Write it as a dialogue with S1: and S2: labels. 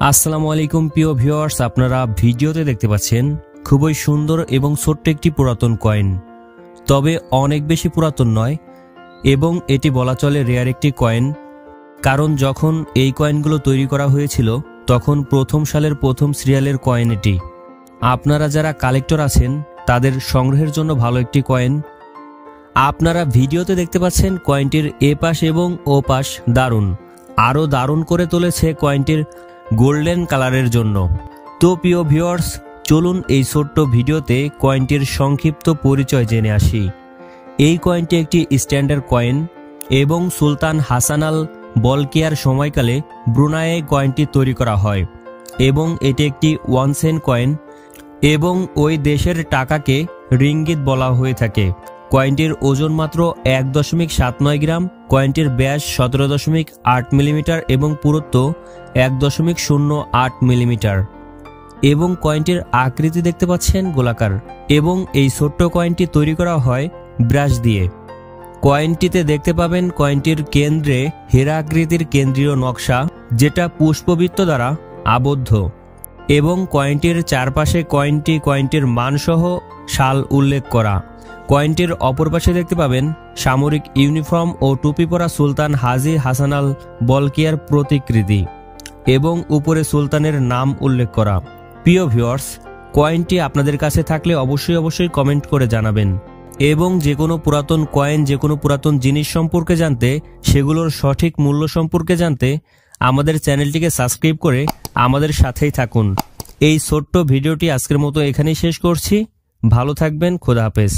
S1: আসসালামু আলাইকুম প্রিয় ভিউয়ার্স, আপনারা ভিডিওতে দেখতে পাচ্ছেন খুবই সুন্দর এবং ছোট্ট একটি পুরাতন কয়েন। তবে অনেক বেশি পুরাতন নয় এবং এটি বলা চলে রেয়ার একটি কয়েন, কারণ যখন এই কয়েনগুলো তৈরি করা হয়েছিল তখন প্রথম সালের প্রথম সিরিয়ালের কয়েন এটি। আপনারা যারা কালেক্টর আছেন তাদের সংগ্রহের জন্য ভালো একটি কয়েন। আপনারা ভিডিওতে দেখতে পাচ্ছেন কয়েনটির এ পাশ এবং ও পাশ দারুণ, আরও দারুণ করে তুলেছে কয়েনটির গোল্ডেন কালারের জন্য। তো প্রিয় ভিউয়ার্স, চলুন এই ছোট্ট ভিডিওতে কয়েনটির সংক্ষিপ্ত পরিচয় জেনে আসি। এই কয়েনটি একটি স্ট্যান্ডার্ড কয়েন এবং সুলতান হাসান আল বলকিয়ার সময়কালে ব্রুনাইয়ে কয়েনটি তৈরি করা হয় এবং এটি একটি 1 সেন্ট কয়েন এবং ওই দেশের টাকাকে রিঙ্গিত বলা হয়ে থাকে। কয়েনটির ওজন মাত্র 1.79 গ্রাম। কয়েনটির ব্যাস 17.8 মিলিমিটার এবং পুরুত্ব 1.08 মিলিমিটার এবং কয়েনটির আকৃতি দেখতে পাচ্ছেন গোলাকার এবং এই ছোট্ট কয়েনটি তৈরি করা হয় ব্রাশ দিয়ে। কয়েনটিতে দেখতে পাবেন কয়েনটির কেন্দ্রে হীরা আকৃতির কেন্দ্রীয় নকশা, যেটা পুষ্পবৃত্ত দ্বারা আবদ্ধ এবং কয়েনটির চারপাশে কয়েনটির মানসহ সাল উল্লেখ করা। কয়েনটির অপর পাশে দেখতে পাবেন সামরিক ইউনিফর্ম ও টুপি পরা সুলতান হাজী হাসান আল বলকিয়ার প্রতিকৃতি এবং উপরে সুলতানের নাম উল্লেখ করা। প্রিয় ভিউয়ার্স, কয়েনটি আপনাদের কাছে থাকলে অবশ্যই কমেন্ট করে জানাবেন এবং যে কোনো পুরাতন কয়েন, যে কোনো পুরাতন জিনিস সম্পর্কে জানতে, সেগুলোর সঠিক মূল্য সম্পর্কে জানতে আমাদের চ্যানেলটিকে সাবস্ক্রাইব করে আমাদের সাথেই থাকুন। এই ছোট্ট ভিডিওটি আজকের মতো এখানেই শেষ করছি। ভালো থাকবেন, খোদা হাফেজ।